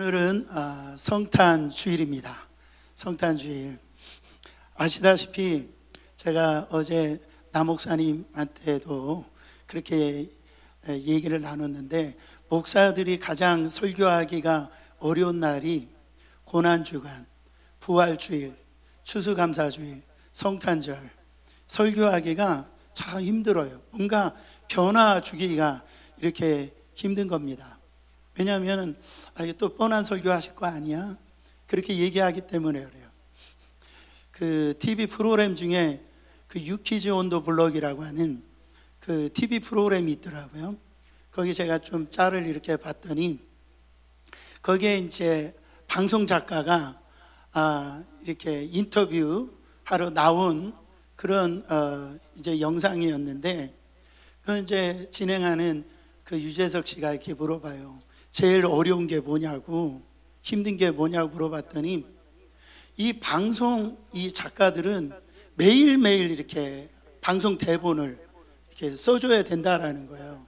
오늘은 성탄 주일입니다. 성탄 주일. 아시다시피 제가 어제 나 목사님한테도 그렇게 얘기를 나눴는데, 목사들이 가장 설교하기가 어려운 날이 고난주간, 부활주일, 추수감사주일, 성탄절, 설교하기가 참 힘들어요. 뭔가 변화 주기가 이렇게 힘든 겁니다. 왜냐하면 이게 또 뻔한 설교 하실 거 아니야? 그렇게 얘기하기 때문에 그래요. 그 TV 프로그램 중에 그 유키즈 온 더 블럭이라고 하는 그 TV 프로그램이 있더라고요. 거기 제가 좀 짤을 이렇게 봤더니, 거기에 이제 방송 작가가 이렇게 인터뷰 하러 나온 그런 이제 영상이었는데, 그 이제 진행하는 그 유재석 씨가 이렇게 물어봐요. 제일 어려운 게 뭐냐고, 힘든 게 뭐냐고 물어봤더니, 이 방송 이 작가들은 매일매일 이렇게 방송 대본을 이렇게 써줘야 된다라는 거예요.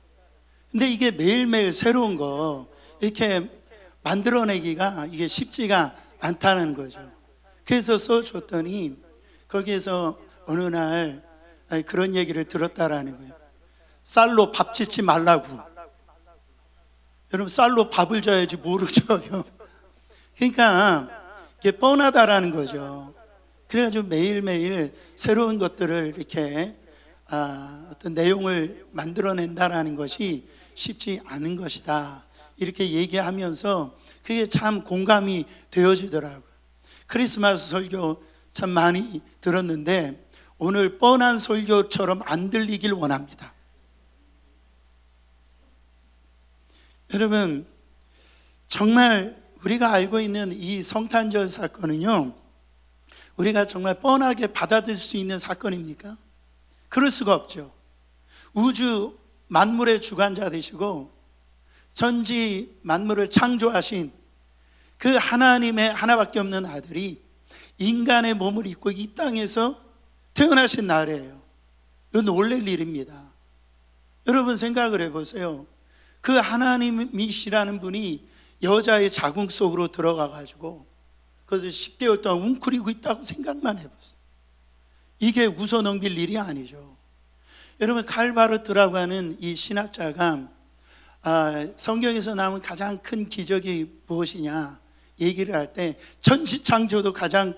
근데 이게 매일매일 새로운 거 이렇게 만들어내기가 이게 쉽지가 않다는 거죠. 그래서 써줬더니 거기에서 어느 날 그런 얘기를 들었다라는 거예요. 쌀로 밥 짓지 말라고. 여러분, 쌀로 밥을 줘야지 뭐를 줘요. 그러니까 이게 뻔하다라는 거죠. 그래가지고 매일매일 새로운 것들을 이렇게 어떤 내용을 만들어낸다라는 것이 쉽지 않은 것이다, 이렇게 얘기하면서 그게 참 공감이 되어지더라고요. 크리스마스 설교 참 많이 들었는데, 오늘 뻔한 설교처럼 안 들리길 원합니다. 여러분, 정말 우리가 알고 있는 이 성탄절 사건은요, 우리가 정말 뻔하게 받아들일 수 있는 사건입니까? 그럴 수가 없죠. 우주 만물의 주관자 되시고 전지 만물을 창조하신 그 하나님의 하나밖에 없는 아들이 인간의 몸을 입고 이 땅에서 태어나신 날이에요. 이건 놀랄 일입니다. 여러분, 생각을 해보세요. 그 하나님이시라는 분이 여자의 자궁 속으로 들어가 가지고 그래서 10개월 동안 웅크리고 있다고 생각만 해보세요. 이게 웃어 넘길 일이 아니죠. 여러분, 칼바르트라고 하는 이 신학자가 성경에서 나온 가장 큰 기적이 무엇이냐 얘기를 할 때, 천지창조도 가장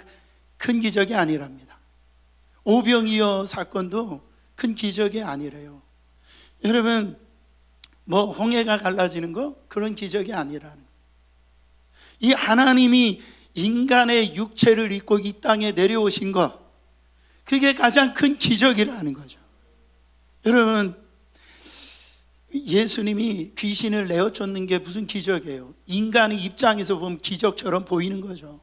큰 기적이 아니랍니다. 오병이어 사건도 큰 기적이 아니래요. 여러분, 뭐 홍해가 갈라지는 거, 그런 기적이 아니라는 거예요. 이 하나님이 인간의 육체를 입고 이 땅에 내려오신 것, 그게 가장 큰 기적이라는 거죠. 여러분, 예수님이 귀신을 내어쫓는 게 무슨 기적이에요? 인간의 입장에서 보면 기적처럼 보이는 거죠.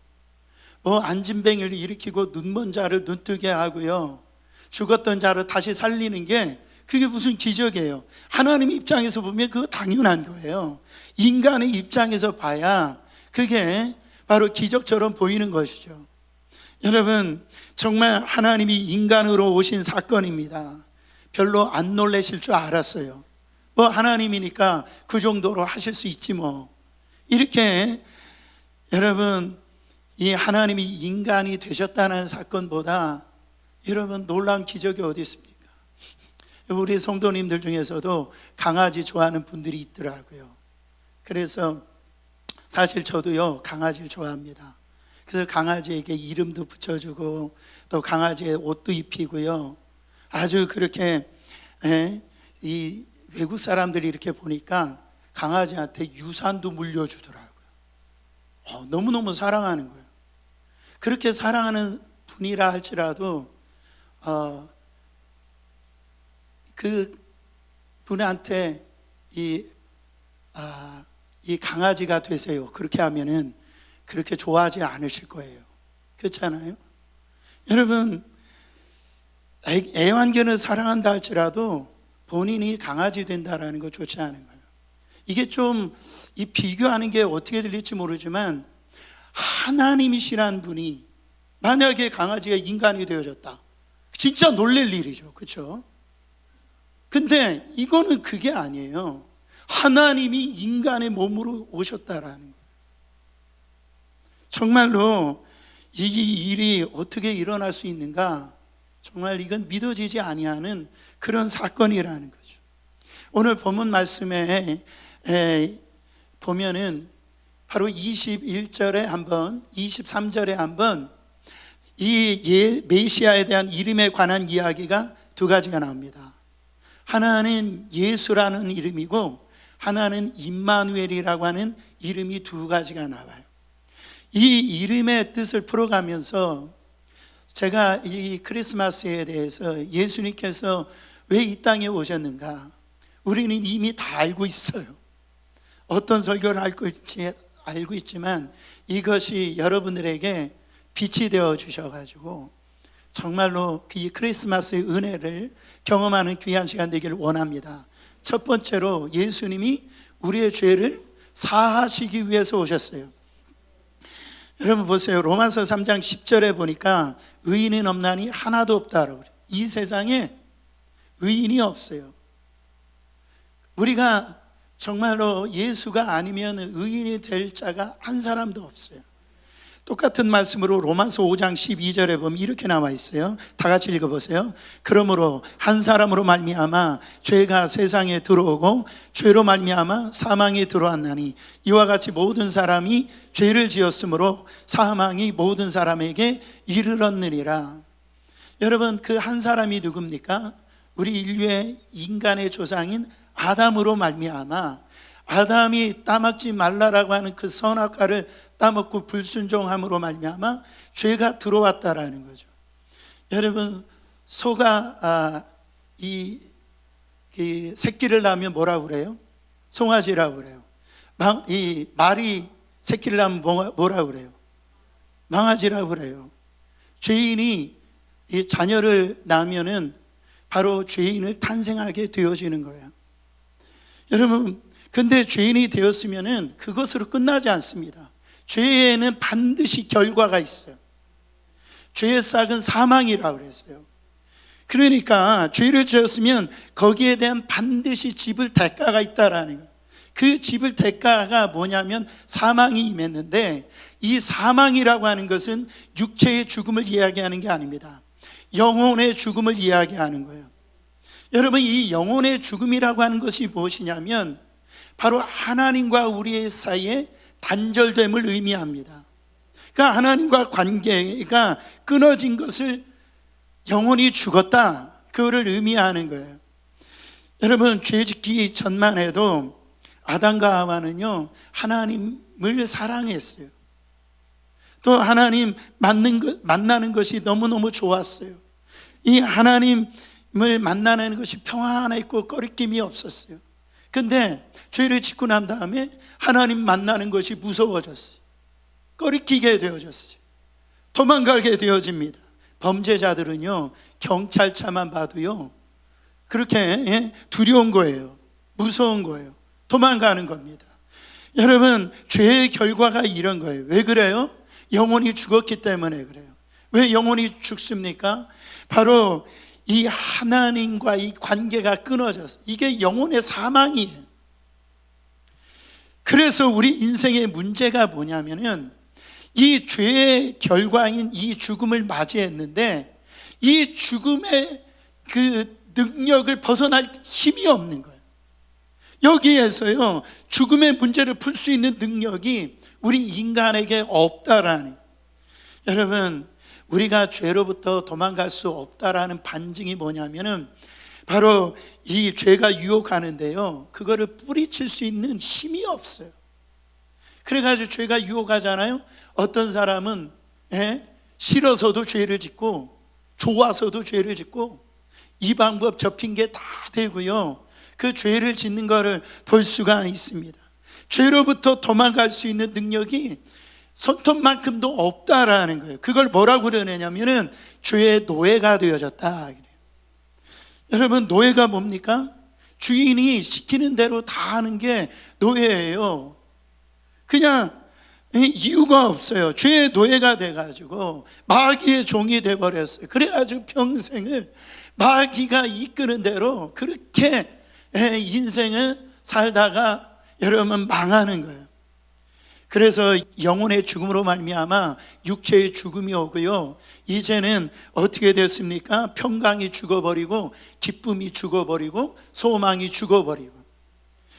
뭐 안진뱅이를 일으키고 눈먼 자를 눈뜨게 하고요, 죽었던 자를 다시 살리는 게 그게 무슨 기적이에요? 하나님 입장에서 보면 그거 당연한 거예요. 인간의 입장에서 봐야 그게 바로 기적처럼 보이는 것이죠. 여러분, 정말 하나님이 인간으로 오신 사건입니다. 별로 안 놀라실 줄 알았어요. 뭐 하나님이니까 그 정도로 하실 수 있지 뭐, 이렇게. 여러분, 이 하나님이 인간이 되셨다는 사건보다 여러분 놀라운 기적이 어디 있습니까? 우리 성도님들 중에서도 강아지 좋아하는 분들이 있더라고요. 그래서 사실 저도요, 강아지를 좋아합니다. 그래서 강아지에게 이름도 붙여주고 또 강아지의 옷도 입히고요, 아주 그렇게 이 외국 사람들이 이렇게 보니까 강아지한테 유산도 물려주더라고요. 너무너무 사랑하는 거예요. 그렇게 사랑하는 분이라 할지라도 그 분한테 이 강아지가 되세요, 그렇게 하면은 그렇게 좋아하지 않으실 거예요. 그렇잖아요? 여러분, 애완견을 사랑한다 할지라도 본인이 강아지 된다라는 거 좋지 않은 거예요. 이게 좀 이 비교하는 게 어떻게 들릴지 모르지만, 하나님이시란 분이 만약에 강아지가 인간이 되어졌다, 진짜 놀랄 일이죠. 그렇죠? 근데 이거는 그게 아니에요. 하나님이 인간의 몸으로 오셨다라는 거예요. 정말로 이 일이 어떻게 일어날 수 있는가? 정말 이건 믿어지지 아니하는 그런 사건이라는 거죠. 오늘 본문 말씀에 보면은 바로 21절에 한번, 23절에 한번 이 메시아에 대한 이름에 관한 이야기가 두 가지가 나옵니다. 하나는 예수라는 이름이고 하나는 임마누엘이라고 하는 이름이 두 가지가 나와요. 이 이름의 뜻을 풀어가면서 제가 이 크리스마스에 대해서 예수님께서 왜 이 땅에 오셨는가? 우리는 이미 다 알고 있어요. 어떤 설교를 알고 있지만 이것이 여러분들에게 빛이 되어 주셔가지고 정말로 이 크리스마스의 은혜를 경험하는 귀한 시간 되기를 원합니다. 첫 번째로 예수님이 우리의 죄를 사하시기 위해서 오셨어요. 여러분 보세요. 로마서 3장 10절에 보니까 의인은 없나니 하나도 없다라고 그래요. 이 세상에 의인이 없어요. 우리가 정말로 예수가 아니면 의인이 될 자가 한 사람도 없어요. 똑같은 말씀으로 로마서 5장 12절에 보면 이렇게 나와 있어요. 다 같이 읽어보세요. 그러므로 한 사람으로 말미암아 죄가 세상에 들어오고 죄로 말미암아 사망이 들어왔나니 이와 같이 모든 사람이 죄를 지었으므로 사망이 모든 사람에게 이르렀느니라. 여러분 그 한 사람이 누굽니까? 우리 인류의 인간의 조상인 아담으로 말미암아 아담이 따먹지 말라라고 하는 그 선악과를 따먹고 불순종함으로 말미암아 죄가 들어왔다라는 거죠. 여러분 소가 이 새끼를 낳으면 뭐라고 그래요? 송아지라고 그래요. 이 말이 새끼를 낳으면 뭐라고 그래요? 망아지라고 그래요. 죄인이 이 자녀를 낳으면은 바로 죄인을 탄생하게 되어지는 거예요. 여러분 근데 죄인이 되었으면은 그것으로 끝나지 않습니다. 죄에는 반드시 결과가 있어요. 죄의 싹은 사망이라고 그랬어요. 그러니까 죄를 지었으면 거기에 대한 반드시 짚을 대가가 있다라는 거예요. 그 짚을 대가가 뭐냐면 사망이 임했는데 이 사망이라고 하는 것은 육체의 죽음을 이야기하는 게 아닙니다. 영혼의 죽음을 이야기하는 거예요. 여러분 이 영혼의 죽음이라고 하는 것이 무엇이냐면 바로 하나님과 우리의 사이에 단절됨을 의미합니다. 그러니까 하나님과 관계가 끊어진 것을 영혼이 죽었다, 그거를 의미하는 거예요. 여러분 죄 짓기 전만 해도 아담과 하와는요 하나님을 사랑했어요. 또 하나님 만나는 것이 너무너무 좋았어요. 이 하나님을 만나는 것이 평안했고 꺼리낌이 없었어요. 근데 죄를 짓고 난 다음에 하나님 만나는 것이 무서워졌어요. 꺼리끼게 되어졌어요. 도망가게 되어집니다. 범죄자들은요 경찰차만 봐도요 그렇게 두려운 거예요. 무서운 거예요. 도망가는 겁니다. 여러분 죄의 결과가 이런 거예요. 왜 그래요? 영혼이 죽었기 때문에 그래요. 왜 영혼이 죽습니까? 바로 이 하나님과 이 관계가 끊어졌어요. 이게 영혼의 사망이에요. 그래서 우리 인생의 문제가 뭐냐면은 이 죄의 결과인 이 죽음을 맞이했는데 이 죽음의 그 능력을 벗어날 힘이 없는 거예요. 여기에서요 죽음의 문제를 풀 수 있는 능력이 우리 인간에게 없다라는. 여러분 우리가 죄로부터 도망갈 수 없다라는 반증이 뭐냐면은 바로 이 죄가 유혹하는데요 그거를 뿌리칠 수 있는 힘이 없어요. 그래가지고 죄가 유혹하잖아요. 어떤 사람은 싫어서도 죄를 짓고 좋아서도 죄를 짓고 이 방법 저 핑계 다 대고요 그 죄를 짓는 거를 볼 수가 있습니다. 죄로부터 도망갈 수 있는 능력이 손톱만큼도 없다라는 거예요. 그걸 뭐라고 그러냐면은 죄의 노예가 되어졌다 그래요. 여러분 노예가 뭡니까? 주인이 시키는 대로 다 하는 게 노예예요. 그냥 이유가 없어요. 죄의 노예가 돼가지고 마귀의 종이 돼버렸어요. 그래가지고 평생을 마귀가 이끄는 대로 그렇게 인생을 살다가 여러분 망하는 거예요. 그래서 영혼의 죽음으로 말미암아 육체의 죽음이 오고요, 이제는 어떻게 됐습니까? 평강이 죽어버리고 기쁨이 죽어버리고 소망이 죽어버리고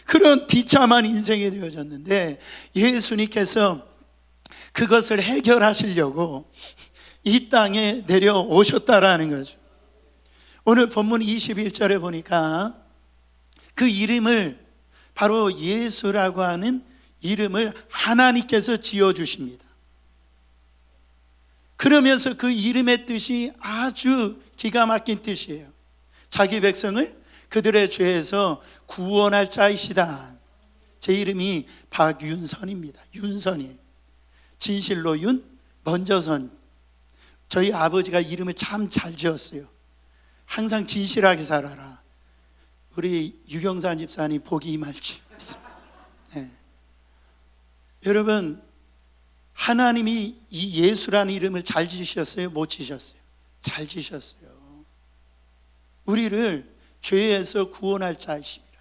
그런 비참한 인생이 되어졌는데, 예수님께서 그것을 해결하시려고 이 땅에 내려오셨다라는 거죠. 오늘 본문 21절에 보니까 그 이름을 바로 예수라고 하는 이름을 하나님께서 지어주십니다. 그러면서 그 이름의 뜻이 아주 기가 막힌 뜻이에요. 자기 백성을 그들의 죄에서 구원할 자이시다. 제 이름이 박윤선입니다. 윤선이, 진실로 윤, 먼저 선. 저희 아버지가 이름을 참 잘 지었어요. 항상 진실하게 살아라. 우리 유경산 집사님 복이 임할지. 네. 여러분, 하나님이 이 예수라는 이름을 잘 지으셨어요? 못 지으셨어요? 잘 지으셨어요. 우리를 죄에서 구원할 자이십니다.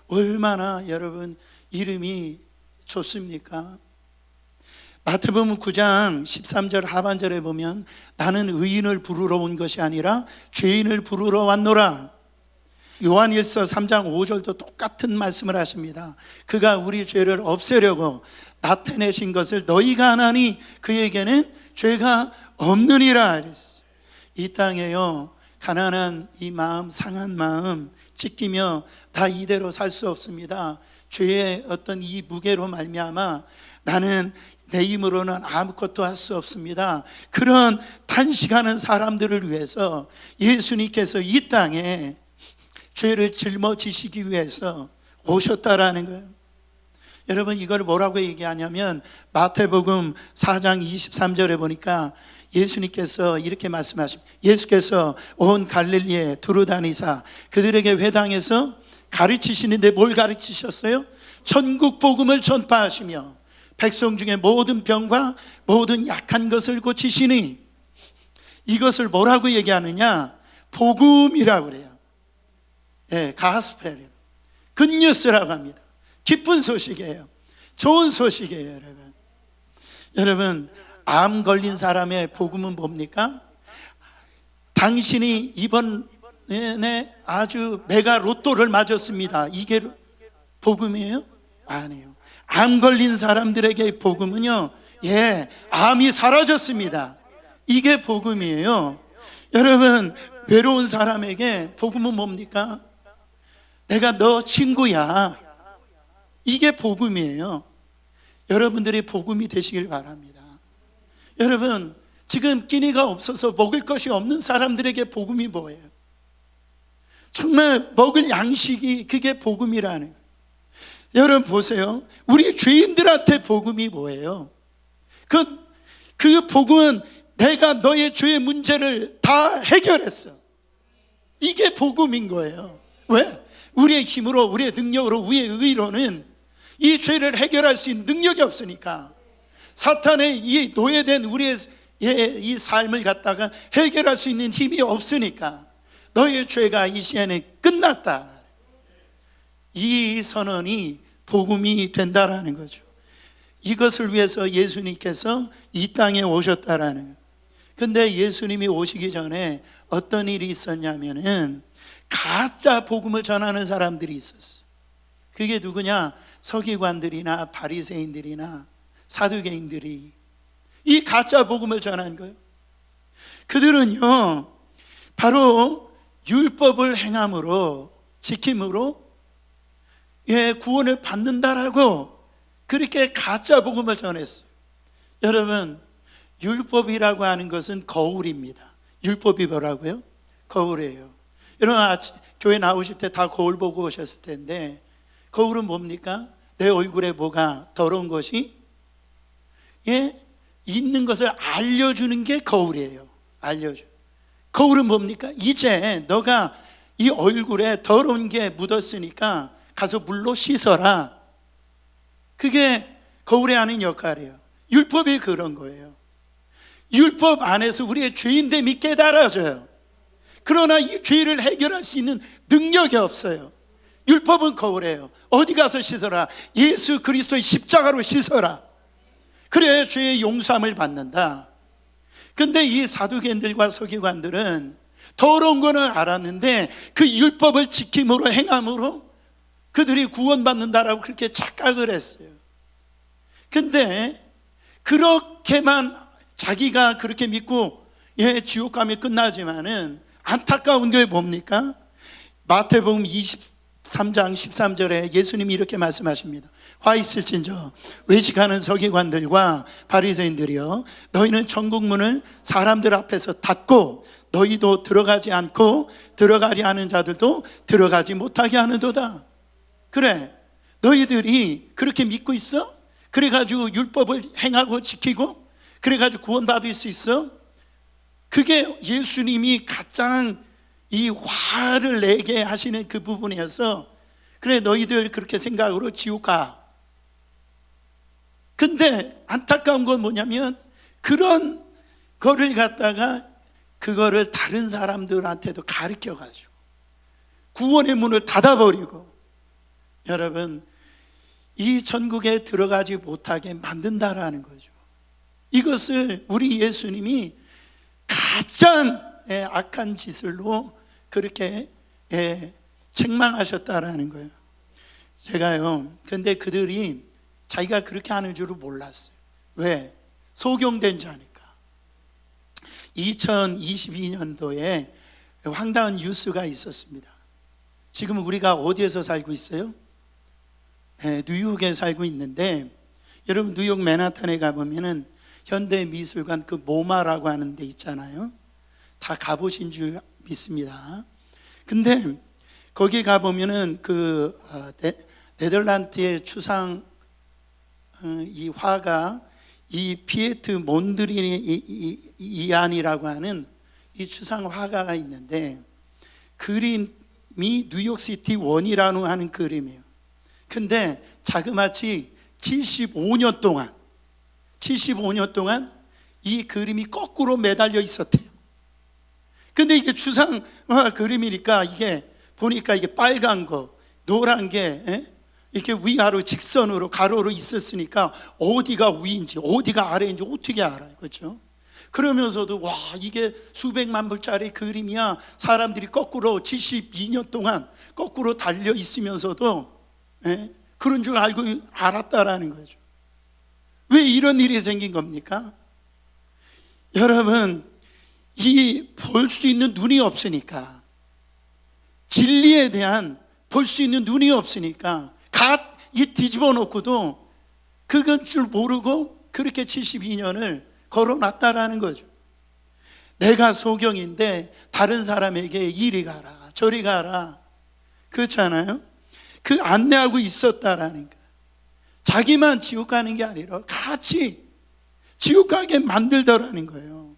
얼마나 여러분 이름이 좋습니까? 마태복음 9장 13절 하반절에 보면 나는 의인을 부르러 온 것이 아니라 죄인을 부르러 왔노라. 요한일서 3장 5절도 똑같은 말씀을 하십니다. 그가 우리 죄를 없애려고 나타내신 것을 너희가 아나니 그에게는 죄가 없느니라. 이 땅에요, 가난한 이 마음, 상한 마음 찢기며 다 이대로 살 수 없습니다. 죄의 어떤 이 무게로 말미암아 나는 내 힘으로는 아무것도 할 수 없습니다. 그런 탄식하는 사람들을 위해서 예수님께서 이 땅에 죄를 짊어지시기 위해서 오셨다라는 거예요. 여러분, 이걸 뭐라고 얘기하냐면 마태복음 4장 23절에 보니까 예수님께서 이렇게 말씀하십니다. 예수께서 온 갈릴리에 두루다니사 그들에게 회당에서 가르치시는데 뭘 가르치셨어요? 천국 복음을 전파하시며 백성 중에 모든 병과 모든 약한 것을 고치시니, 이것을 뭐라고 얘기하느냐? 복음이라고 그래요. 예, 가스펠, 굿뉴스라고 합니다. 기쁜 소식이에요. 좋은 소식이에요. 여러분, 암 걸린 사람의 복음은 뭡니까? 당신이 이번에 아주 메가 로또를 맞았습니다. 이게 복음이에요? 아니에요. 암 걸린 사람들에게 복음은요, 예, 암이 사라졌습니다. 이게 복음이에요. 여러분, 외로운 사람에게 복음은 뭡니까? 내가 너 친구야. 이게 복음이에요. 여러분들이 복음이 되시길 바랍니다. 여러분, 지금 끼니가 없어서 먹을 것이 없는 사람들에게 복음이 뭐예요? 정말 먹을 양식이 그게 복음이라는 거예요. 여러분 보세요. 우리 죄인들한테 복음이 뭐예요? 그 복음은 내가 너의 죄의 문제를 다 해결했어. 이게 복음인 거예요. 왜? 우리의 힘으로, 우리의 능력으로, 우리의 의로는 이 죄를 해결할 수 있는 능력이 없으니까, 사탄의 이 노예된 우리의 이 삶을 갖다가 해결할 수 있는 힘이 없으니까 너의 죄가 이 시간에 끝났다. 이 선언이 복음이 된다라는 거죠. 이것을 위해서 예수님께서 이 땅에 오셨다라는 거예요. 근데 예수님이 오시기 전에 어떤 일이 있었냐면은 가짜 복음을 전하는 사람들이 있었어요. 그게 누구냐? 서기관들이나 바리새인들이나 사두개인들이 이 가짜 복음을 전한 거예요. 그들은요, 바로 율법을 행함으로, 지킴으로 구원을 받는다라고 그렇게 가짜 복음을 전했어요. 여러분, 율법이라고 하는 것은 거울입니다. 율법이 뭐라고요? 거울이에요. 여러분, 교회 나오실 때 다 거울 보고 오셨을 텐데, 거울은 뭡니까? 내 얼굴에 뭐가 더러운 것이 있는 것을 알려주는 게 거울이에요. 알려줘. 거울은 뭡니까? 이제 너가 이 얼굴에 더러운 게 묻었으니까 가서 물로 씻어라. 그게 거울에 하는 역할이에요. 율법이 그런 거예요. 율법 안에서 우리의 죄인됨이 깨달아져요. 그러나 이 죄를 해결할 수 있는 능력이 없어요. 율법은 거울이에요. 어디 가서 씻어라? 예수 그리스도의 십자가로 씻어라. 그래 죄의 용서함을 받는다. 근데 이 사두개인들과 서기관들은 더러운 거는 알았는데 그 율법을 지킴으로 행함으로 그들이 구원받는다라고 그렇게 착각을 했어요. 근데 그렇게만 자기가 그렇게 믿고 지옥 가면 끝나지만은 안타까운 게 뭡니까? 마태복음 23장 13절에 예수님이 이렇게 말씀하십니다. 화 있을진저 외식하는 서기관들과 바리새인들이여, 너희는 천국 문을 사람들 앞에서 닫고 너희도 들어가지 않고 들어가려 하는 자들도 들어가지 못하게 하는도다. 그래, 너희들이 그렇게 믿고 있어? 그래가지고 율법을 행하고 지키고 그래가지고 구원받을 수 있어? 그게 예수님이 가장 이 화를 내게 하시는 그 부분이어서, 그래 너희들 그렇게 생각으로 지옥 가. 근데 안타까운 건 뭐냐면 그런 거를 갖다가 그거를 다른 사람들한테도 가르쳐가지고 구원의 문을 닫아버리고, 여러분 이 천국에 들어가지 못하게 만든다라는 거죠. 이것을 우리 예수님이 가장 악한 짓을로 그렇게 책망하셨다라는 거예요. 제가요, 근데 그들이 자기가 그렇게 하는 줄을 몰랐어요. 왜? 소경된 자니까. 2022년도에 황당한 뉴스가 있었습니다. 지금 우리가 어디에서 살고 있어요? 뉴욕에 살고 있는데, 여러분 뉴욕 맨하탄에 가보면은 현대미술관 그 모마라고 하는 데 있잖아요. 다 가보신 줄 믿습니다. 근데 거기 가보면은 그 네덜란드의 추상 이 화가 이 피에트 몬드리안이라고 하는 이 추상 화가가 있는데, 그림이 뉴욕시티 원이라고 하는 그림이에요. 근데 자그마치 75년 동안 이 그림이 거꾸로 매달려 있었대요. 근데 이게 추상 그림이니까 이게 보니까 이게 빨간 거, 노란 게 이렇게 위아래로 직선으로 가로로 있었으니까 어디가 위인지 어디가 아래인지 어떻게 알아요? 그렇죠? 그러면서도 와, 이게 수백만 불짜리 그림이야. 사람들이 거꾸로 72년 동안 거꾸로 달려 있으면서도 그런 줄 알았다라는 거죠. 왜 이런 일이 생긴 겁니까? 여러분, 이 볼 수 있는 눈이 없으니까, 진리에 대한 볼 수 있는 눈이 없으니까 이 뒤집어 놓고도 그건 줄 모르고 그렇게 72년을 걸어놨다라는 거죠. 내가 소경인데 다른 사람에게 이리 가라 저리 가라, 그렇잖아요. 그 안내하고 있었다라는 거. 자기만 지옥 가는 게 아니라 같이 지옥 가게 만들더라는 거예요.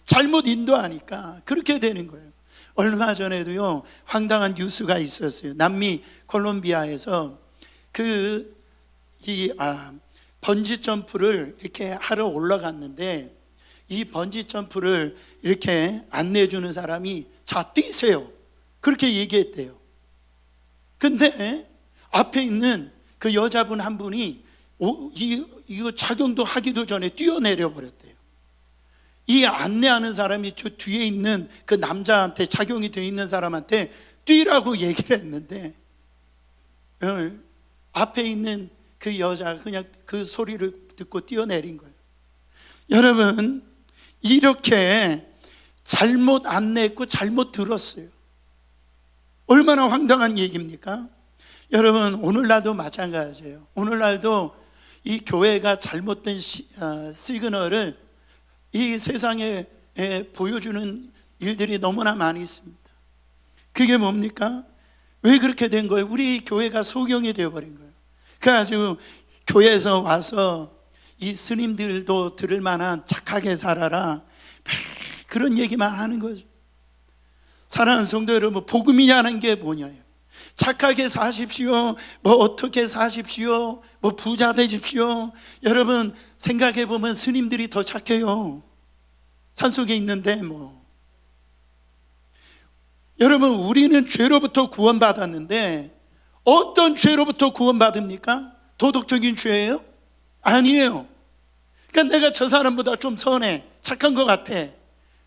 잘못 인도하니까 그렇게 되는 거예요. 얼마 전에도요, 황당한 뉴스가 있었어요. 남미 콜롬비아에서 번지 점프를 이렇게 하러 올라갔는데, 이 번지 점프를 이렇게 안내해주는 사람이 자 뛰세요 그렇게 얘기했대요. 근데 앞에 있는 그 여자분 한 분이 이거 착용도 하기도 전에 뛰어내려 버렸대요. 이 안내하는 사람이 저 뒤에 있는 그 남자한테, 착용이 되어 있는 사람한테 뛰라고 얘기를 했는데, 앞에 있는 그 여자가 그냥 그 소리를 듣고 뛰어내린 거예요. 여러분, 이렇게 잘못 안내했고 잘못 들었어요. 얼마나 황당한 얘기입니까? 여러분, 오늘날도 마찬가지예요. 오늘날도 이 교회가 잘못된 시그널을 이 세상에 보여주는 일들이 너무나 많이 있습니다. 그게 뭡니까? 왜 그렇게 된 거예요? 우리 교회가 소경이 되어버린 거예요. 그래가지고 교회에서 와서 이 스님들도 들을 만한 착하게 살아라, 그런 얘기만 하는 거죠. 사랑하는 성도 여러분, 복음이라는 게 뭐냐요? 착하게 사십시오, 뭐 어떻게 사십시오, 뭐 부자 되십시오. 여러분 생각해 보면 스님들이 더 착해요. 산속에 있는데 뭐. 여러분, 우리는 죄로부터 구원받았는데 어떤 죄로부터 구원받습니까? 도덕적인 죄예요? 아니에요. 그러니까 내가 저 사람보다 좀 선해, 착한 것 같아,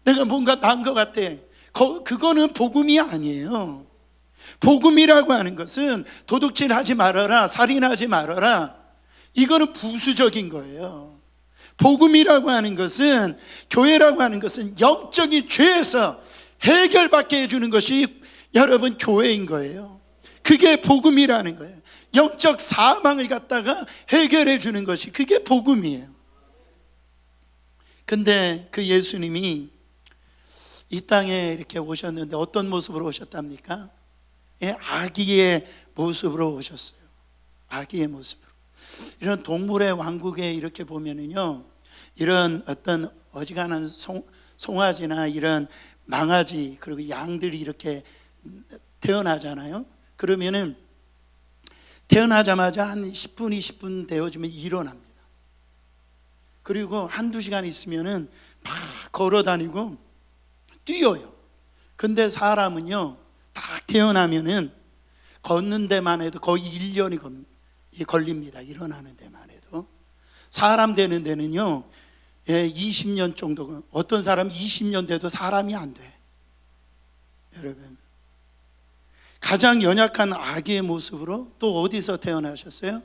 내가 뭔가 나은 것 같아. 그거는 복음이 아니에요. 복음이라고 하는 것은 도둑질하지 말아라, 살인하지 말아라, 이거는 부수적인 거예요. 복음이라고 하는 것은, 교회라고 하는 것은 영적인 죄에서 해결받게 해주는 것이 여러분 교회인 거예요. 그게 복음이라는 거예요. 영적 사망을 갖다가 해결해 주는 것이, 그게 복음이에요. 근데 그 예수님이 이 땅에 이렇게 오셨는데 어떤 모습으로 오셨답니까? 예, 아기의 모습으로 오셨어요. 아기의 모습으로. 이런 동물의 왕국에 이렇게 보면은요, 이런 어떤 어지간한 송아지나 이런 망아지 그리고 양들이 이렇게 태어나잖아요. 그러면은 태어나자마자 한 10분, 20분 되어지면 일어납니다. 그리고 한두 시간 있으면은 막 걸어 다니고 뛰어요. 근데 사람은요, 딱 태어나면은 걷는 데만 해도 거의 1년이 걸립니다. 일어나는 데만 해도. 사람 되는 데는요, 20년 정도, 어떤 사람은 20년 돼도 사람이 안 돼. 여러분, 가장 연약한 아기의 모습으로 또 어디서 태어나셨어요?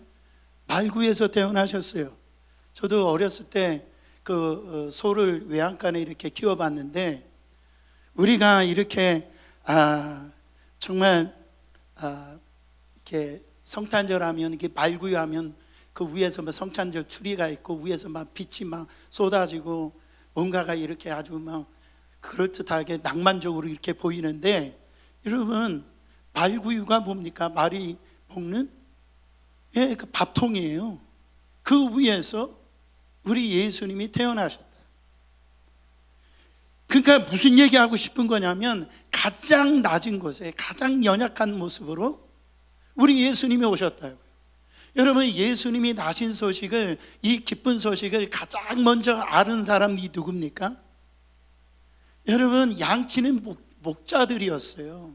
말구에서 태어나셨어요. 저도 어렸을 때 그 소를 외양간에 이렇게 키워봤는데, 우리가 이렇게 정말 이렇게 성탄절 하면, 이렇게 말구하면 그 위에서 막 성탄절 트리가 있고 위에서 막 빛이 막 쏟아지고 뭔가가 이렇게 아주 막 그럴듯하게 낭만적으로 이렇게 보이는데, 여러분, 말구유가 뭡니까? 말이 먹는 그 밥통이에요. 그 위에서 우리 예수님이 태어나셨다. 그러니까 무슨 얘기하고 싶은 거냐면, 가장 낮은 곳에 가장 연약한 모습으로 우리 예수님이 오셨다고요. 여러분, 예수님이 나신 소식을, 이 기쁜 소식을 가장 먼저 아는 사람이 누굽니까? 여러분, 양치는 목자들이었어요.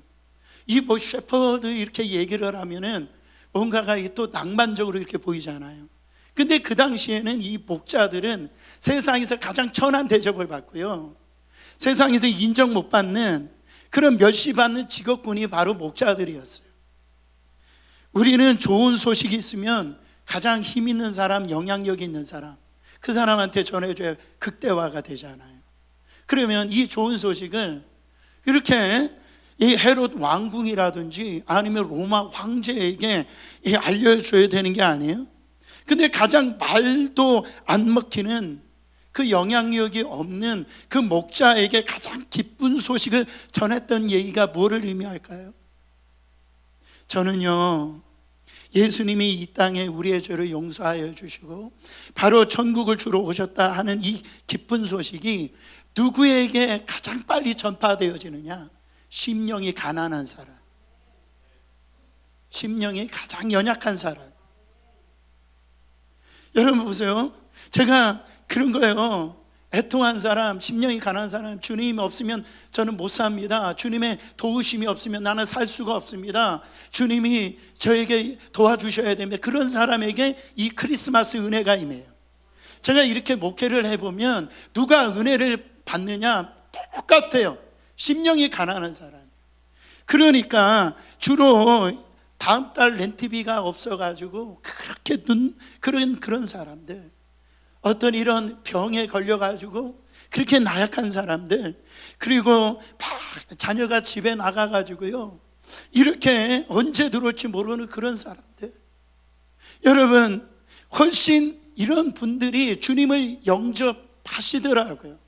이 셰퍼드 이렇게 얘기를 하면은 뭔가가 또 낭만적으로 이렇게 보이잖아요. 근데 그 당시에는 이 목자들은 세상에서 가장 천한 대접을 받고요, 세상에서 인정 못 받는 그런 멸시받는 직업군이 바로 목자들이었어요. 우리는 좋은 소식이 있으면 가장 힘 있는 사람, 영향력 있는 사람, 그 사람한테 전해줘야 극대화가 되잖아요. 그러면 이 좋은 소식을 이렇게 이 헤롯 왕궁이라든지 아니면 로마 황제에게 알려줘야 되는 게 아니에요? 근데 가장 말도 안 먹히는, 그 영향력이 없는 그 목자에게 가장 기쁜 소식을 전했던 얘기가 뭐를 의미할까요? 저는요, 예수님이 이 땅에 우리의 죄를 용서하여 주시고 바로 천국을 주러 오셨다 하는 이 기쁜 소식이 누구에게 가장 빨리 전파되어지느냐? 심령이 가난한 사람, 심령이 가장 연약한 사람. 여러분 보세요, 제가 그런 거예요. 애통한 사람, 심령이 가난한 사람, 주님 없으면 저는 못 삽니다. 주님의 도우심이 없으면 나는 살 수가 없습니다. 주님이 저에게 도와주셔야 됩니다. 그런 사람에게 이 크리스마스 은혜가 임해요. 제가 이렇게 목회를 해보면 누가 은혜를 받느냐? 똑같아요. 심령이 가난한 사람. 그러니까 주로 다음 달 렌트비가 없어가지고 그렇게 그런 사람들, 어떤 이런 병에 걸려가지고 그렇게 나약한 사람들, 그리고 자녀가 집에 나가가지고요, 이렇게 언제 들어올지 모르는 그런 사람들. 여러분, 훨씬 이런 분들이 주님을 영접하시더라고요.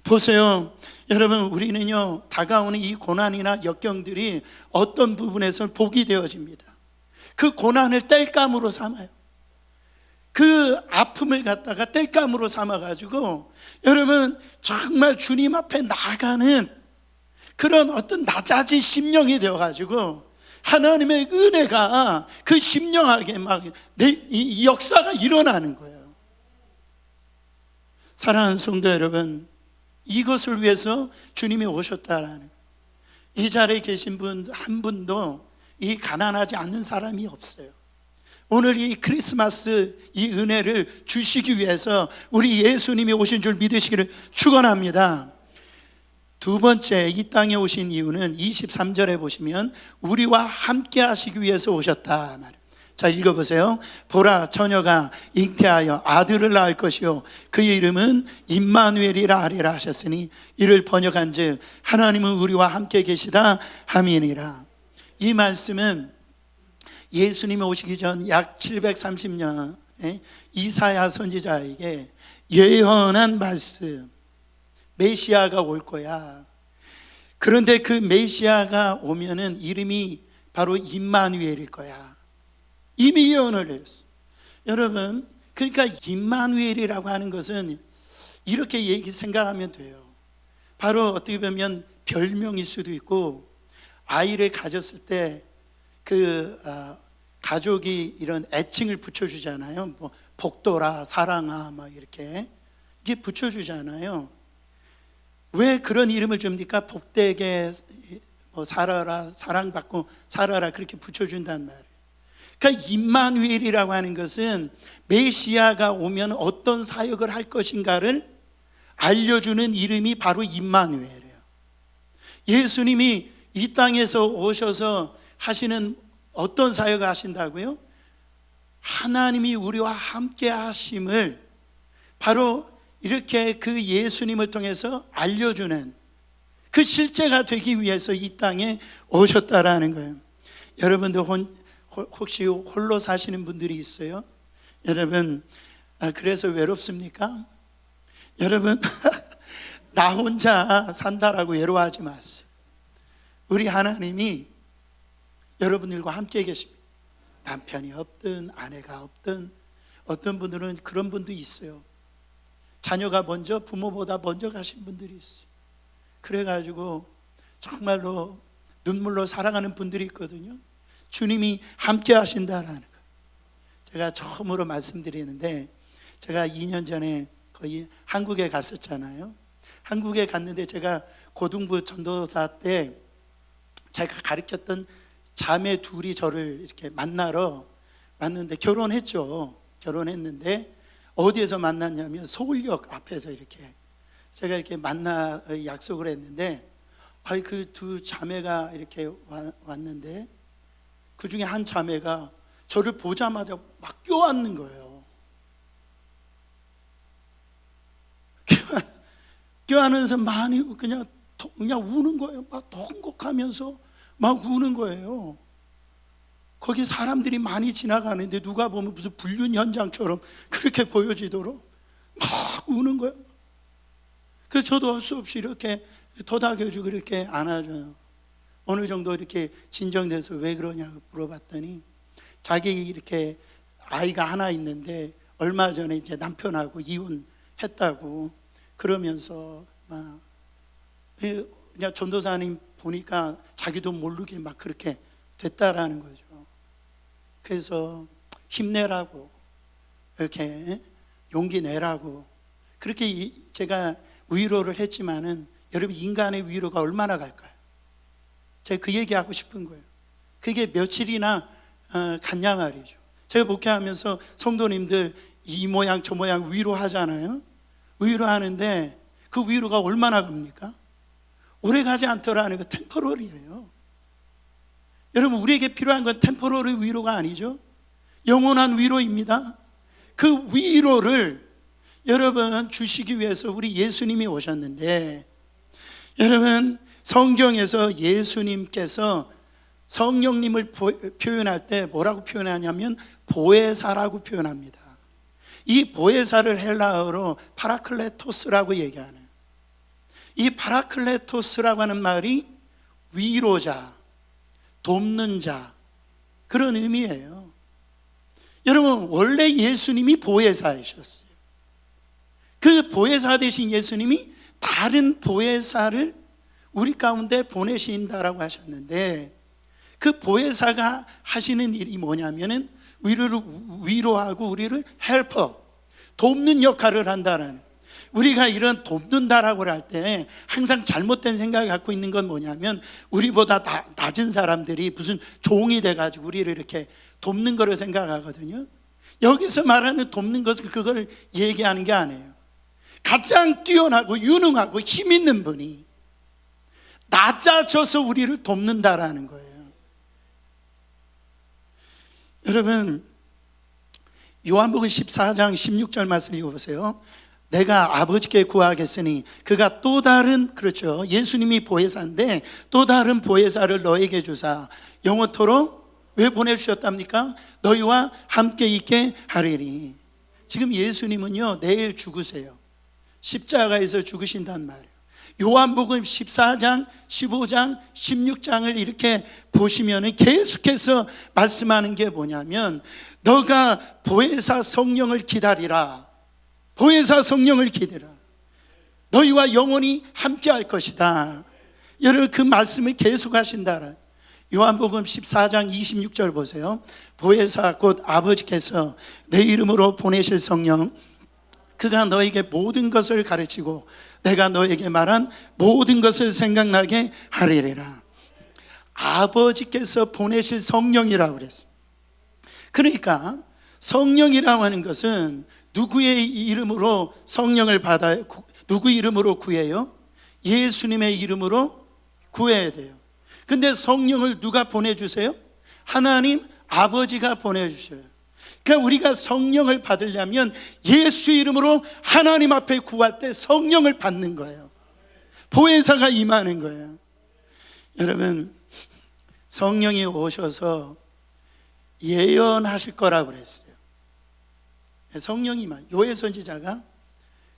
보세요, 여러분, 우리는요, 다가오는 이 고난이나 역경들이 어떤 부분에서 복이 되어집니다. 그 고난을 땔감으로 삼아요. 그 아픔을 갖다가 땔감으로 삼아가지고 여러분, 정말 주님 앞에 나가는 그런 어떤 낮아진 심령이 되어가지고 하나님의 은혜가 그 심령에게 막 이 역사가 일어나는 거예요. 사랑하는 성도 여러분, 이것을 위해서 주님이 오셨다라는, 이 자리에 계신 분 한 분도 이 가난하지 않는 사람이 없어요. 오늘 이 크리스마스 이 은혜를 주시기 위해서 우리 예수님이 오신 줄 믿으시기를 축원합니다. 두 번째, 이 땅에 오신 이유는 23절에 보시면 우리와 함께 하시기 위해서 오셨다 말이에요. 자, 읽어보세요. 보라, 처녀가 잉태하여 아들을 낳을 것이요 그의 이름은 임마누엘이라 하리라 하셨으니 이를 번역한즉 하나님은 우리와 함께 계시다 함이니라. 이 말씀은 예수님이 오시기 전 약 730년 이사야 선지자에게 예언한 말씀, 메시아가 올 거야. 그런데 그 메시아가 오면은 이름이 바로 임마누엘일 거야. 이미 예언을 했어. 여러분, 그러니까 임마누엘이라고 하는 것은 이렇게 생각하면 돼요. 바로 어떻게 보면 별명일 수도 있고, 아이를 가졌을 때 가족이 이런 애칭을 붙여주잖아요. 뭐 복도라, 사랑아, 막 이렇게 붙여주잖아요. 왜 그런 이름을 줍니까? 복되게 살아라, 사랑받고 살아라, 그렇게 붙여준단 말이에요. 그러니까 임마누엘이라고 하는 것은 메시아가 오면 어떤 사역을 할 것인가를 알려주는 이름이 바로 임마누엘이에요. 예수님이 이 땅에서 오셔서 하시는 어떤 사역을 하신다고요? 하나님이 우리와 함께 하심을 바로 이렇게 그 예수님을 통해서 알려주는 그 실제가 되기 위해서 이 땅에 오셨다라는 거예요. 여러분도 혹시 홀로 사시는 분들이 있어요? 여러분, 그래서 외롭습니까? 여러분, 나 혼자 산다라고 외로워하지 마세요. 우리 하나님이 여러분들과 함께 계십니다. 남편이 없든 아내가 없든, 어떤 분들은 그런 분도 있어요. 자녀가 먼저, 부모보다 먼저 가신 분들이 있어요. 그래가지고 정말로 눈물로 살아가는 분들이 있거든요. 주님이 함께 하신다라는 거. 제가 처음으로 말씀드리는데, 제가 2년 전에 거의 한국에 갔었잖아요. 한국에 갔는데 제가 고등부 전도사 때 제가 가르쳤던 자매 둘이 저를 이렇게 만나러 왔는데, 결혼했죠. 결혼했는데 어디에서 만났냐면 서울역 앞에서 이렇게 제가 이렇게 만나 약속을 했는데, 그 두 자매가 이렇게 왔는데 그 중에 한 자매가 저를 보자마자 막 껴안는 거예요. 껴안으면서 많이 그냥 우는 거예요. 막 통곡하면서 막 우는 거예요. 거기 사람들이 많이 지나가는데 누가 보면 무슨 불륜 현장처럼 그렇게 보여지도록 막 우는 거예요. 그래서 저도 할 수 없이 이렇게 토닥여주고 이렇게 안아줘요. 어느 정도 이렇게 진정돼서 왜 그러냐고 물어봤더니, 자기 이렇게 아이가 하나 있는데 얼마 전에 이제 남편하고 이혼했다고 그러면서 막 그냥 전도사님 보니까 자기도 모르게 막 그렇게 됐다라는 거죠. 그래서 힘내라고, 이렇게 용기 내라고 그렇게 제가 위로를 했지만은, 여러분, 인간의 위로가 얼마나 갈까요? 제가 그 얘기하고 싶은 거예요. 그게 며칠이나 갔냐 말이죠. 제가 목회하면서 성도님들 이 모양 저 모양 위로하잖아요. 위로하는데 그 위로가 얼마나 갑니까? 오래 가지 않더라는 거 템포러리예요. 여러분, 우리에게 필요한 건 템포러리 위로가 아니죠. 영원한 위로입니다. 그 위로를 여러분 주시기 위해서 우리 예수님이 오셨는데, 여러분, 성경에서 예수님께서 성령님을 표현할 때 뭐라고 표현하냐면 보혜사라고 표현합니다. 이 보혜사를 헬라어로 파라클레토스라고 얘기하네요. 이 파라클레토스라고 하는 말이 위로자, 돕는 자, 그런 의미예요. 여러분, 원래 예수님이 보혜사이셨어요. 그 보혜사 되신 예수님이 다른 보혜사를 우리 가운데 보내신다라고 하셨는데, 그 보혜사가 하시는 일이 뭐냐면은 우리를 위로하고 우리를 헬퍼, 돕는 역할을 한다라는. 우리가 이런 돕는다라고 할 때 항상 잘못된 생각을 갖고 있는 건 뭐냐면 우리보다 낮은 사람들이 무슨 종이 돼가지고 우리를 이렇게 돕는 거로 생각하거든요. 여기서 말하는 돕는 것은 그걸 얘기하는 게 아니에요. 가장 뛰어나고 유능하고 힘 있는 분이 낮아져서 우리를 돕는다라는 거예요. 여러분, 요한복음 14장 16절 말씀 읽어보세요. 내가 아버지께 구하겠으니 그가 또 다른, 그렇죠, 예수님이 보혜사인데 또 다른 보혜사를 너에게 주사 영원토록 왜 보내주셨답니까? 너희와 함께 있게 하리니. 지금 예수님은요 내일 죽으세요. 십자가에서 죽으신단 말이에요. 요한복음 14장, 15장, 16장을 이렇게 보시면 계속해서 말씀하는 게 뭐냐면 너가 보혜사 성령을 기다리라. 보혜사 성령을 기다리라. 너희와 영원히 함께 할 것이다. 여러분, 그 말씀을 계속 하신다. 요한복음 14장 26절 보세요. 보혜사 곧 아버지께서 내 이름으로 보내실 성령, 그가 너에게 모든 것을 가르치고 내가 너에게 말한 모든 것을 생각나게 하리라. 아버지께서 보내실 성령이라고 그랬어요. 그러니까 성령이라고 하는 것은 누구의 이름으로 성령을 받아요? 누구 이름으로 구해요? 예수님의 이름으로 구해야 돼요. 근데 성령을 누가 보내주세요? 하나님 아버지가 보내주셔요. 그러니까 우리가 성령을 받으려면 예수 이름으로 하나님 앞에 구할 때 성령을 받는 거예요. 보혜사가 임하는 거예요. 여러분, 성령이 오셔서 예언하실 거라고 그랬어요. 성령이만, 요엘 선지자가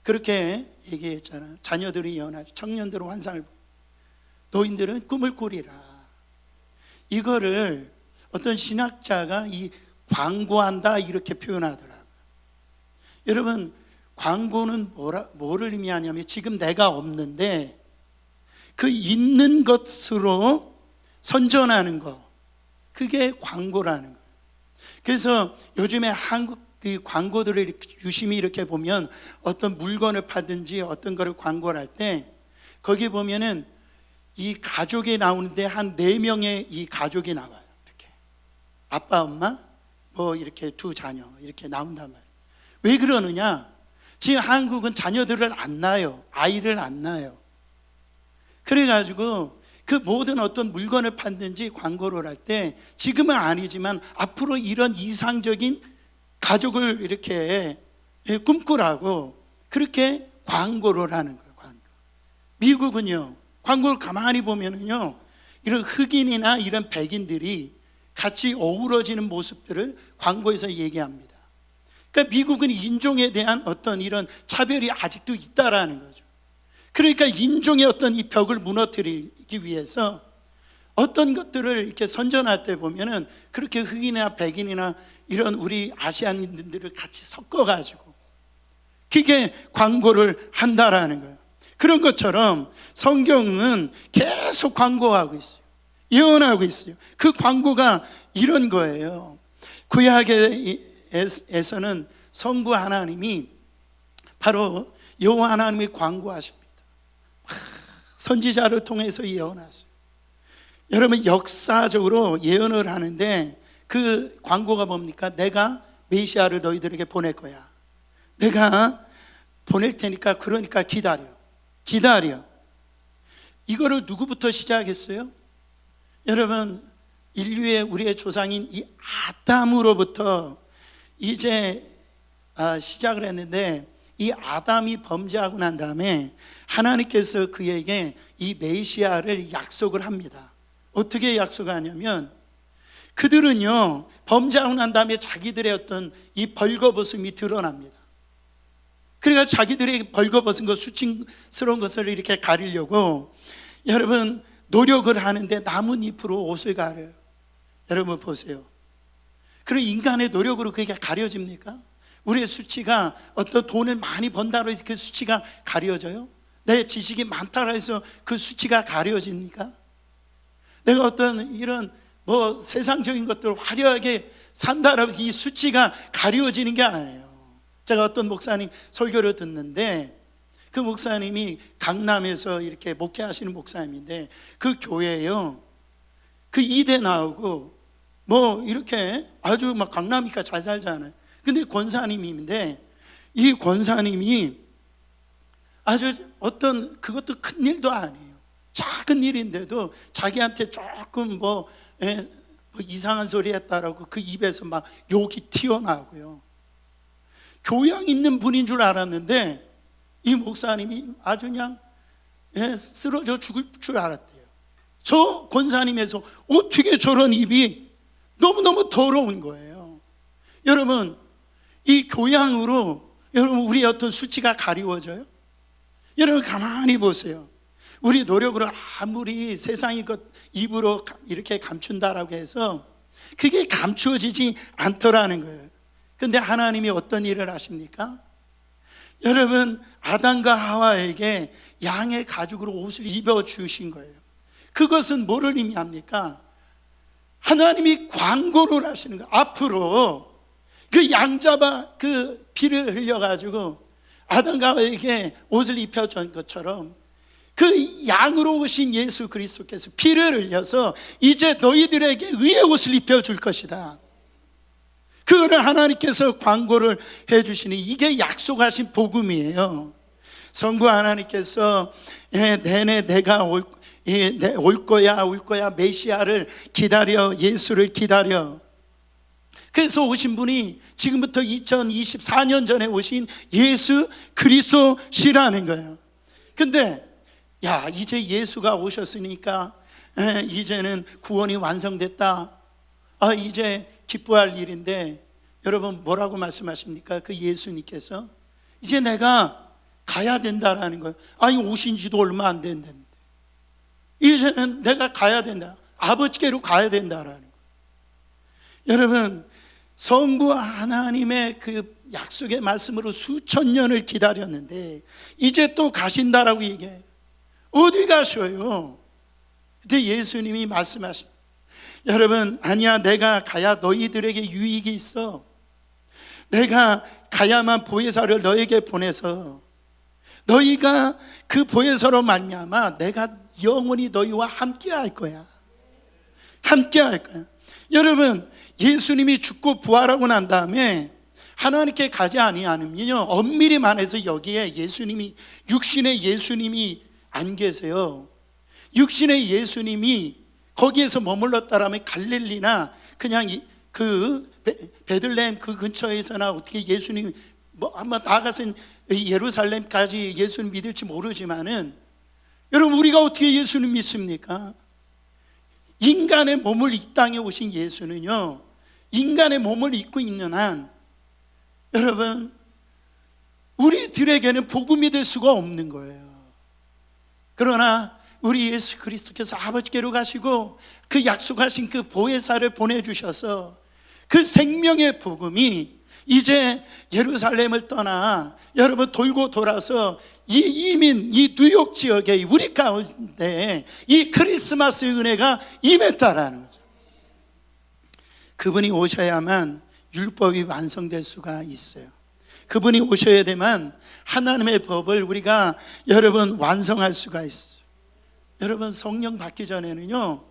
그렇게 얘기했잖아. 자녀들이 예언하죠. 청년들은 환상을 보고 노인들은 꿈을 꾸리라. 이거를 어떤 신학자가 이 광고한다 이렇게 표현하더라고요. 여러분, 광고는 뭐를 의미하냐면 지금 내가 없는데 그 있는 것으로 선전하는 거, 그게 광고라는 거예요. 그래서 요즘에 한국 광고들을 유심히 이렇게 보면 어떤 물건을 팔든지 어떤 거를 광고를 할 때 거기 보면은 이 가족이 나오는데 한 4명의 이 가족이 나와요. 이렇게 아빠, 엄마, 뭐 이렇게 두 자녀 이렇게 나온단 말이에요. 왜 그러느냐? 지금 한국은 자녀들을 안 낳아요. 아이를 안 낳아요. 그래가지고 그 모든 어떤 물건을 팔든지 광고를 할 때 지금은 아니지만 앞으로 이런 이상적인 가족을 이렇게 꿈꾸라고 그렇게 광고를 하는 거예요. 광고. 미국은요, 광고를 가만히 보면은요, 이런 흑인이나 이런 백인들이 같이 어우러지는 모습들을 광고에서 얘기합니다. 그러니까 미국은 인종에 대한 어떤 이런 차별이 아직도 있다라는 거죠. 그러니까 인종의 어떤 이 벽을 무너뜨리기 위해서 어떤 것들을 이렇게 선전할 때 보면은 그렇게 흑인이나 백인이나 이런 우리 아시안인들을 같이 섞어가지고 그게 광고를 한다라는 거예요. 그런 것처럼 성경은 계속 광고하고 있어요. 예언하고 있어요. 그 광고가 이런 거예요. 구약에서는 성부 하나님이 바로 여호와 하나님이 광고하십니다. 선지자를 통해서 예언하세요. 여러분, 역사적으로 예언을 하는데 그 광고가 뭡니까? 내가 메시아를 너희들에게 보낼 거야. 내가 보낼 테니까 그러니까 기다려. 이거를 누구부터 시작했어요? 여러분, 인류의 우리의 조상인 이 아담으로부터 이제 시작을 했는데 이 아담이 범죄하고 난 다음에 하나님께서 그에게 이 메시아를 약속을 합니다. 어떻게 약속하냐면 그들은요 범죄하고 난 다음에 자기들의 어떤 이 벌거벗음이 드러납니다. 그러니까 자기들의 벌거벗은 것, 수치스러운 것을 이렇게 가리려고 여러분 노력을 하는데 나뭇잎으로 옷을 가려요. 여러분 보세요. 그럼 인간의 노력으로 그게 가려집니까? 우리의 수치가 어떤 돈을 많이 번다고 해서 그 수치가 가려져요? 내 지식이 많다고 해서 그 수치가 가려집니까? 내가 어떤 이런 뭐 세상적인 것들을 화려하게 산다라고 해서 이 수치가 가려지는 게 아니에요. 제가 어떤 목사님 설교를 듣는데 그 목사님이 강남에서 이렇게 목회하시는 목사님인데 그 교회에요, 그 이대 나오고 뭐 이렇게 아주 막 강남이니까 잘 살잖아요. 근데 권사님인데 이 권사님이 아주 어떤 그것도 큰 일도 아니에요. 작은 일인데도 자기한테 조금 뭐 이상한 소리 했다라고 그 입에서 막 욕이 튀어나오고요. 교양 있는 분인 줄 알았는데 이 목사님이 아주 그냥 쓰러져 죽을 줄 알았대요. 저 권사님에서 어떻게 저런 입이 너무너무 더러운 거예요. 여러분, 이 교양으로 여러분 우리의 어떤 수치가 가리워져요? 여러분 가만히 보세요. 우리 노력으로 아무리 세상이 것 입으로 이렇게 감춘다라고 해서 그게 감추어지지 않더라는 거예요. 근데 하나님이 어떤 일을 하십니까? 여러분, 아담과 하와에게 양의 가죽으로 옷을 입어주신 거예요. 그것은 뭐를 의미합니까? 하나님이 광고를 하시는 거예요. 앞으로 그 양잡아 그 피를 흘려가지고 아담과 하와에게 옷을 입혀준 것처럼 그 양으로 오신 예수 그리스도께서 피를 흘려서 이제 너희들에게 의의 옷을 입혀줄 것이다. 그거를 하나님께서 광고를 해주시니 이게 약속하신 복음이에요. 성부 하나님께서 내내 내가 올 거야 메시아를 기다려, 예수를 기다려. 그래서 오신 분이 지금부터 2024년 전에 오신 예수 그리스도시라는 거예요. 근데 이제 예수가 오셨으니까 이제는 구원이 완성됐다, 이제 기뻐할 일인데, 여러분 뭐라고 말씀하십니까? 그 예수님께서 이제 내가 가야 된다라는 거예요. 아니 오신 지도 얼마 안 됐는데 이제는 내가 가야 된다, 아버지께로 가야 된다라는 거예요. 여러분, 성부 하나님의 그 약속의 말씀으로 수천 년을 기다렸는데 이제 또 가신다라고 얘기해요. 어디 가셔요? 그때 예수님이 말씀하십니다. 여러분, 아니야, 내가 가야 너희들에게 유익이 있어. 내가 가야만 보혜사를 너에게 보내서 너희가 그 보혜사로 말미암아 내가 영원히 너희와 함께 할 거야. 함께 할 거야. 여러분, 예수님이 죽고 부활하고 난 다음에 하나님께 가지 아니하면요, 엄밀히 말해서 여기에 예수님이, 육신의 예수님이 안 계세요. 육신의 예수님이 거기에서 머물렀다라면 갈릴리나 그냥 그 베들레헴 그 근처에서나 어떻게 예수님 뭐 한번 나가서 예루살렘까지 예수님 믿을지 모르지만은, 여러분 우리가 어떻게 예수님 믿습니까? 인간의 몸을 이 땅에 오신 예수는요, 인간의 몸을 입고 있는 한 여러분 우리들에게는 복음이 될 수가 없는 거예요. 그러나 우리 예수 그리스도께서 아버지께로 가시고 그 약속하신 그 보혜사를 보내주셔서 그 생명의 복음이 이제 예루살렘을 떠나 여러분 돌고 돌아서 이 이민, 이 뉴욕 지역에 우리 가운데 이 크리스마스 은혜가 임했다라는 거죠. 그분이 오셔야만 율법이 완성될 수가 있어요. 그분이 오셔야 되면 하나님의 법을 우리가 여러분 완성할 수가 있어요. 여러분, 성령 받기 전에는요,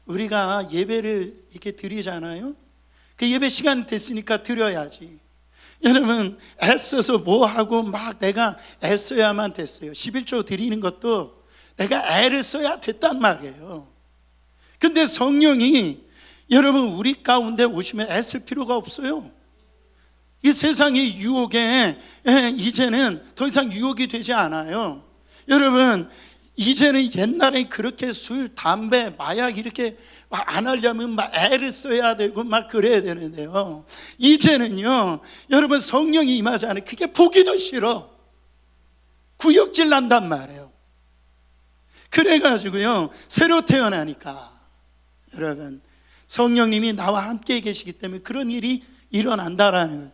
우리가 예배를 이렇게 드리잖아요. 그 예배 시간 됐으니까 드려야지. 여러분, 애써서 뭐 하고 막 내가 애써야만 됐어요. 11조 드리는 것도 내가 애를 써야 됐단 말이에요. 근데 성령이 여러분 우리 가운데 오시면 애쓸 필요가 없어요. 이 세상의 유혹에 이제는 더 이상 유혹이 되지 않아요. 여러분, 이제는 옛날에 그렇게 술, 담배, 마약 이렇게 안 하려면 막 애를 써야 되고 막 그래야 되는데요, 이제는요 여러분 성령이 임하지 않으면 그게 보기도 싫어. 구역질 난단 말이에요. 그래가지고요 새로 태어나니까 여러분 성령님이 나와 함께 계시기 때문에 그런 일이 일어난다라는 거예요.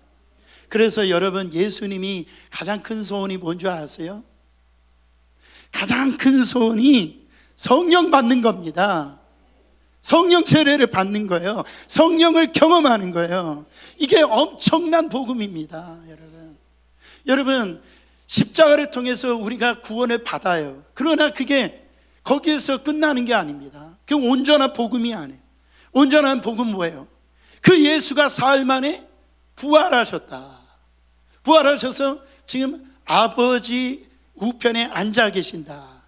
그래서 여러분, 예수님이 가장 큰 소원이 뭔지 아세요? 가장 큰 소원이 성령 받는 겁니다. 성령 세례를 받는 거예요. 성령을 경험하는 거예요. 이게 엄청난 복음입니다. 여러분, 십자가를 통해서 우리가 구원을 받아요. 그러나 그게 거기에서 끝나는 게 아닙니다. 그 온전한 복음이 아니에요. 온전한 복음 뭐예요? 그 예수가 사흘 만에 부활하셨다. 부활하셔서 지금 아버지 우편에 앉아 계신다.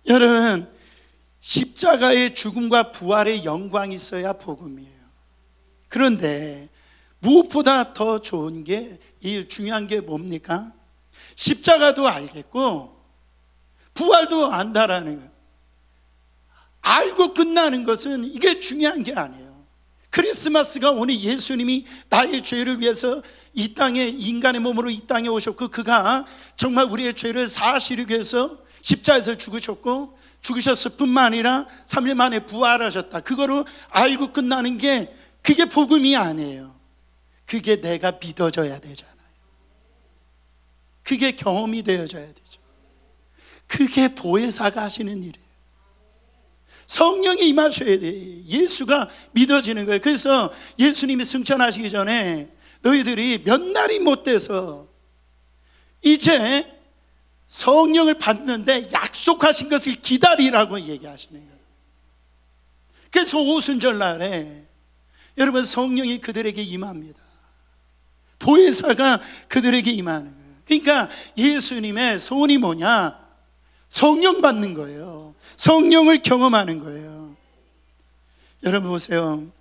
여러분, 십자가의 죽음과 부활의 영광이 있어야 복음이에요. 그런데 무엇보다 더 좋은 게, 이 중요한 게 뭡니까? 십자가도 알겠고 부활도 안다라는 거예요. 알고 끝나는 것은 이게 중요한 게 아니에요. 크리스마스가 오늘 예수님이 나의 죄를 위해서 이 땅에, 인간의 몸으로 이 땅에 오셨고, 그가 정말 우리의 죄를 사하시기 위해서 십자가에서 죽으셨고, 죽으셨을 뿐만 아니라 3일 만에 부활하셨다. 그거로 알고 끝나는 게, 그게 복음이 아니에요. 그게 내가 믿어져야 되잖아요. 그게 경험이 되어져야 되죠. 그게 보혜사가 하시는 일이에요. 성령이 임하셔야 돼요. 예수가 믿어지는 거예요. 그래서 예수님이 승천하시기 전에 너희들이 몇 날이 못 돼서 이제 성령을 받는데 약속하신 것을 기다리라고 얘기하시는 거예요. 그래서 오순절 날에 여러분, 성령이 그들에게 임합니다. 보혜사가 그들에게 임하는 거예요. 그러니까 예수님의 소원이 뭐냐? 성령 받는 거예요. 성령을 경험하는 거예요. 여러분 보세요.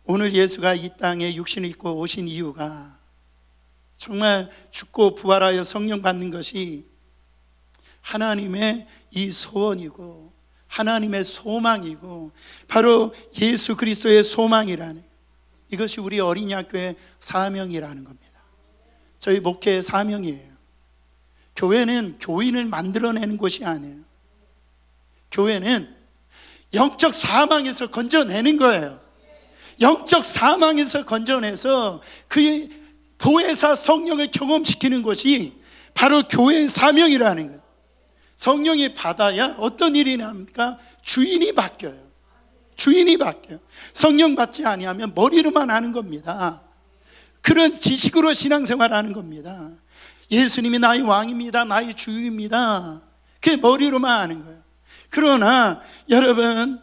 오늘 예수가 이 땅에 육신을 입고 오신 이유가 정말 죽고 부활하여 성령 받는 것이 하나님의 이 소원이고 하나님의 소망이고 바로 예수 그리스도의 소망이라는, 이것이 우리 어린이학교의 사명이라는 겁니다. 저희 목회의 사명이에요. 교회는 교인을 만들어내는 곳이 아니에요. 교회는 영적 사망에서 건져내는 거예요. 영적 사망에서 건져내서 그의 보혜사 성령을 경험시키는 것이 바로 교회의 사명이라는 거예요. 성령이 받아야 어떤 일이 납니까? 주인이 바뀌어요. 주인이 바뀌어요. 성령 받지 아니하면 머리로만 하는 겁니다. 그런 지식으로 신앙생활하는 겁니다. 예수님이 나의 왕입니다, 나의 주입니다, 그게 머리로만 하는 거예요. 그러나 여러분,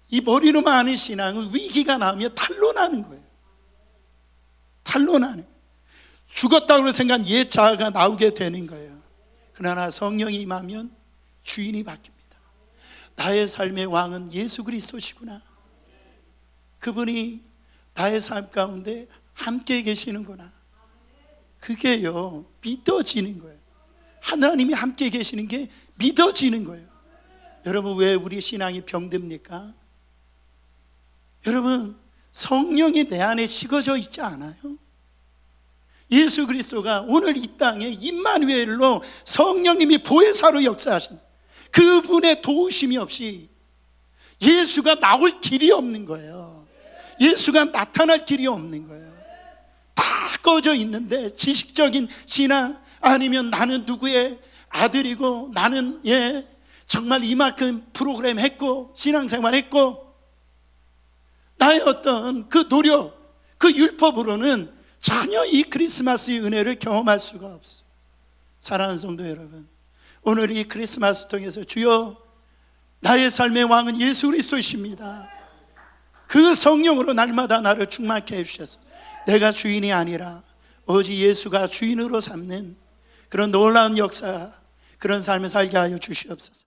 이 머리로만 하는 신앙은 위기가 나면 탄로나는 거예요. 탄로나는 거예요. 죽었다고 생각한 옛 자아가 나오게 되는 거예요. 그러나 성령이 임하면 주인이 바뀝니다. 나의 삶의 왕은 예수 그리스도시구나, 그분이 나의 삶 가운데 함께 계시는구나, 그게요 믿어지는 거예요. 하나님이 함께 계시는 게 믿어지는 거예요. 여러분, 왜 우리 신앙이 병듭니까? 여러분, 성령이 내 안에 식어져 있지 않아요? 예수 그리스도가 오늘 이 땅에 임마누엘로 성령님이 보혜사로 역사하신, 그분의 도우심이 없이 예수가 나올 길이 없는 거예요. 예수가 나타날 길이 없는 거예요. 다 꺼져 있는데, 지식적인 신앙 아니면 나는 누구의 아들이고 나는 정말 이만큼 프로그램 했고 신앙생활 했고, 나의 어떤 그 노력, 그 율법으로는 전혀 이 크리스마스의 은혜를 경험할 수가 없어요. 사랑하는 성도 여러분, 오늘 이 크리스마스 통해서 주여, 나의 삶의 왕은 예수 그리스도이십니다, 그 성령으로 날마다 나를 충만케 해주셔서 내가 주인이 아니라 오직 예수가 주인으로 삼는 그런 놀라운 역사, 그런 삶을 살게 하여 주시옵소서.